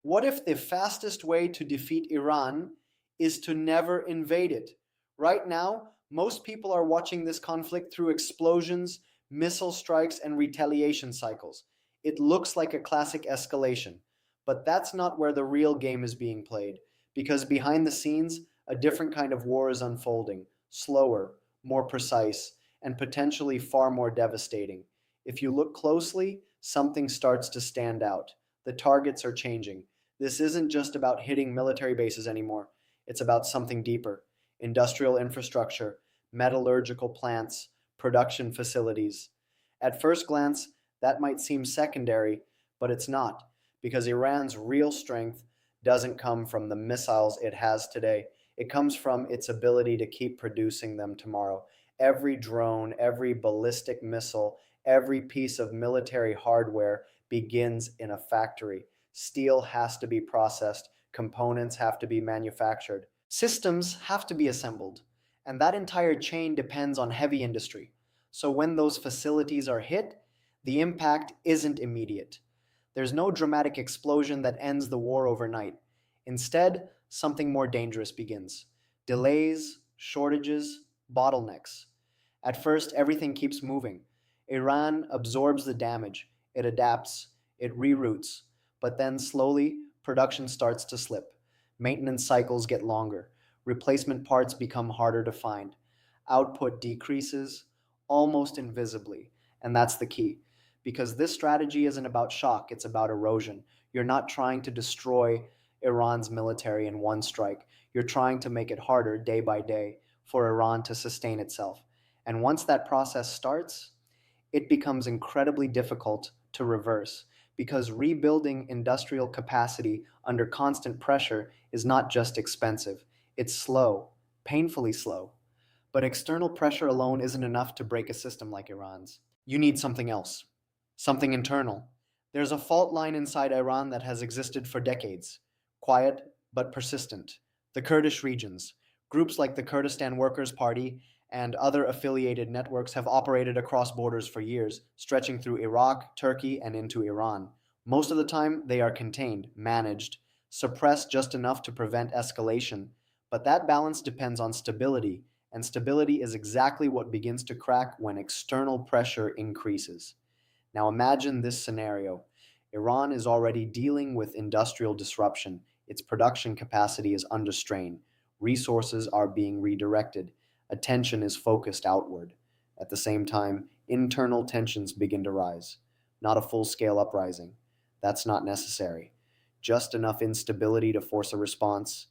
What if the fastest way to defeat Iran is to never invade it? Right now, most people are watching this conflict through explosions, missile strikes, and retaliation cycles. It looks like a classic escalation, but that's not where the real game is being played, because behind the scenes, a different kind of war is unfolding, slower, more precise, and potentially far more devastating. If you look closely, something starts to stand out. The targets are changing. This isn't just about hitting military bases anymore. It's about something deeper: industrial infrastructure, metallurgical plants, production facilities. At first glance, that might seem secondary, but it's not, because Iran's real strength doesn't come from the missiles it has today. It comes from its ability to keep producing them tomorrow. Every drone, every ballistic missile, every piece of military hardware begins in a factory. Steel has to be processed, components have to be manufactured, systems have to be assembled, and that entire chain depends on heavy industry. So when those facilities are hit, the impact isn't immediate. There's no dramatic explosion that ends the war overnight. Instead, something more dangerous begins: delays, shortages, bottlenecks. At first, everything keeps moving. Iran absorbs the damage, it adapts, it reroutes, but then slowly, production starts to slip. Maintenance cycles get longer, replacement parts become harder to find, output decreases almost invisibly, and that's the key. Because this strategy isn't about shock, it's about erosion. You're not trying to destroy Iran's military in one strike. You're trying to make it harder day by day for Iran to sustain itself. And once that process starts, it becomes incredibly difficult to reverse, because rebuilding industrial capacity under constant pressure is not just expensive, it's slow, painfully slow. But external pressure alone isn't enough to break a system like Iran's. You need something else, something internal. There's a fault line inside Iran that has existed for decades, quiet but persistent: the Kurdish regions. Groups like the Kurdistan Workers' Party and other affiliated networks have operated across borders for years, stretching through Iraq, Turkey, and into Iran. Most of the time, they are contained, managed, suppressed just enough to prevent escalation. But that balance depends on stability, and stability is exactly what begins to crack when external pressure increases. Now imagine this scenario. Iran is already dealing with industrial disruption. Its production capacity is under strain. Resources are being redirected. Attention is focused outward. At the same time, internal tensions begin to rise. Not a full-scale uprising. That's not necessary. Just enough instability to force a response.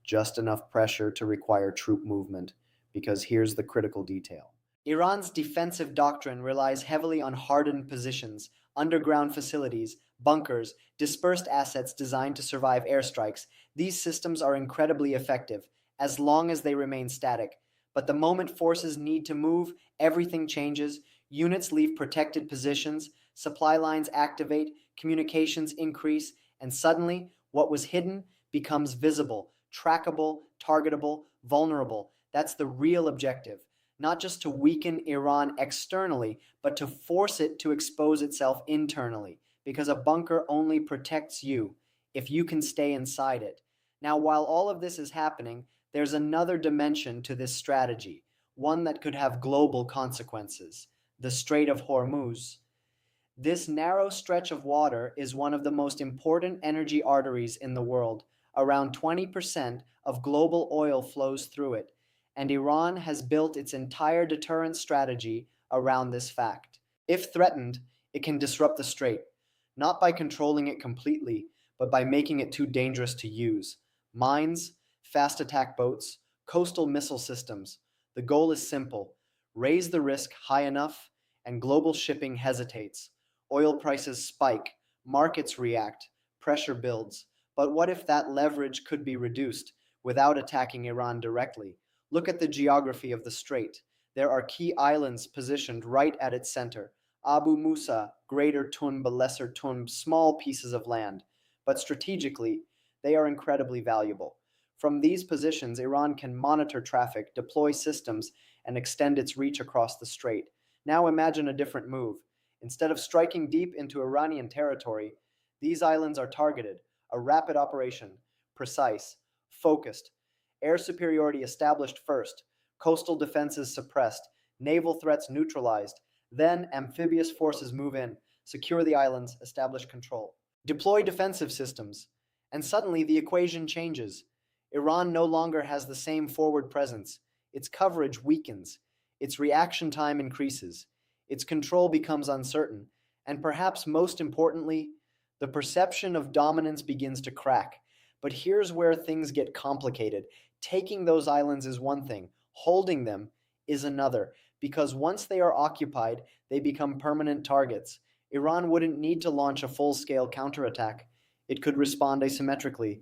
Just enough pressure to require troop movement. Because here's the critical detail. Iran's defensive doctrine relies heavily on hardened positions, underground facilities, bunkers, dispersed assets designed to survive airstrikes. These systems are incredibly effective, as long as they remain static. But the moment forces need to move, everything changes. Units leave protected positions, supply lines activate, communications increase, and suddenly, what was hidden becomes visible, trackable, targetable, vulnerable. That's the real objective. Not just to weaken Iran externally, but to force it to expose itself internally, because a bunker only protects you if you can stay inside it. Now, while all of this is happening, there's another dimension to this strategy, one that could have global consequences: the Strait of Hormuz. This narrow stretch of water is one of the most important energy arteries in the world. Around 20% of global oil flows through it, and Iran has built its entire deterrence strategy around this fact. If threatened, it can disrupt the strait, not by controlling it completely, but by making it too dangerous to use. Mines, fast attack boats, coastal missile systems. The goal is simple: raise the risk high enough, and global shipping hesitates. Oil prices spike, markets react, pressure builds. But what if that leverage could be reduced without attacking Iran directly? Look at the geography of the strait. There are key islands positioned right at its center: Abu Musa, Greater Tunb, Lesser Tunb, small pieces of land. But strategically, they are incredibly valuable. From these positions, Iran can monitor traffic, deploy systems, and extend its reach across the strait. Now imagine a different move. Instead of striking deep into Iranian territory, these islands are targeted. A rapid operation, precise, focused, air superiority established first, coastal defenses suppressed, naval threats neutralized, then amphibious forces move in, secure the islands, establish control. Deploy defensive systems, and suddenly the equation changes. Iran no longer has the same forward presence. Its coverage weakens. Its reaction time increases. Its control becomes uncertain. And perhaps most importantly, the perception of dominance begins to crack. But here's where things get complicated. Taking those islands is one thing, holding them is another, because once they are occupied, they become permanent targets. Iran wouldn't need to launch a full-scale counterattack. It could respond asymmetrically.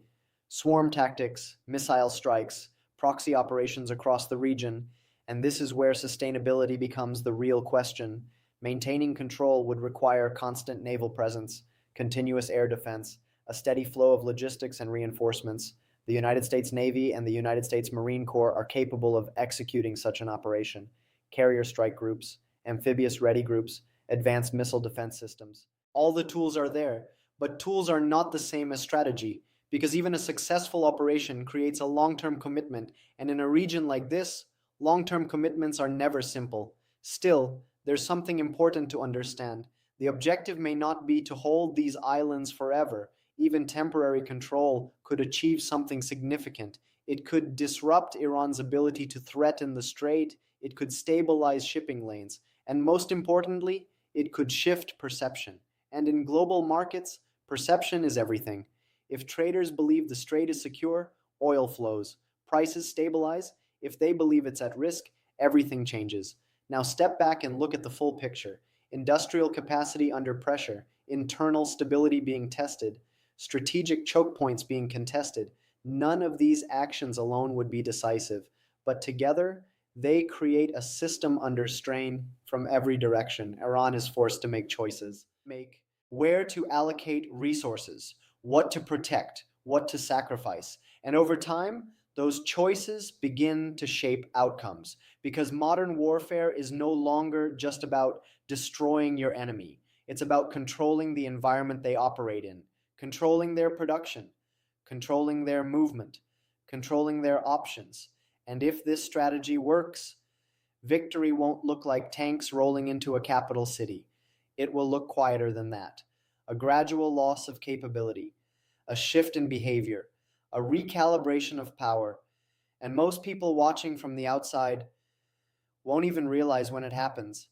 Swarm tactics, missile strikes, proxy operations across the region, and this is where sustainability becomes the real question. Maintaining control would require constant naval presence, continuous air defense, a steady flow of logistics and reinforcements. The United States Navy and the United States Marine Corps are capable of executing such an operation. Carrier strike groups, amphibious ready groups, advanced missile defense systems. All the tools are there, but tools are not the same as strategy, because even a successful operation creates a long-term commitment, and in a region like this, long-term commitments are never simple. Still, there's something important to understand. The objective may not be to hold these islands forever. Even temporary control could achieve something significant. It could disrupt Iran's ability to threaten the strait, it could stabilize shipping lanes, and most importantly, it could shift perception. And in global markets, perception is everything. If traders believe the strait is secure, oil flows, prices stabilize. If they believe it's at risk, everything changes. Now step back and look at the full picture. Industrial capacity under pressure, internal stability being tested, strategic choke points being contested. None of these actions alone would be decisive, but together they create a system under strain from every direction. Iran is forced to make choices. Make where to allocate resources, what to protect, what to sacrifice. And over time, those choices begin to shape outcomes, because modern warfare is no longer just about destroying your enemy. It's about controlling the environment they operate in, controlling their production, controlling their movement, controlling their options. And if this strategy works, victory won't look like tanks rolling into a capital city. It will look quieter than that. A gradual loss of capability, a shift in behavior, a recalibration of power, and most people watching from the outside won't even realize when it happens.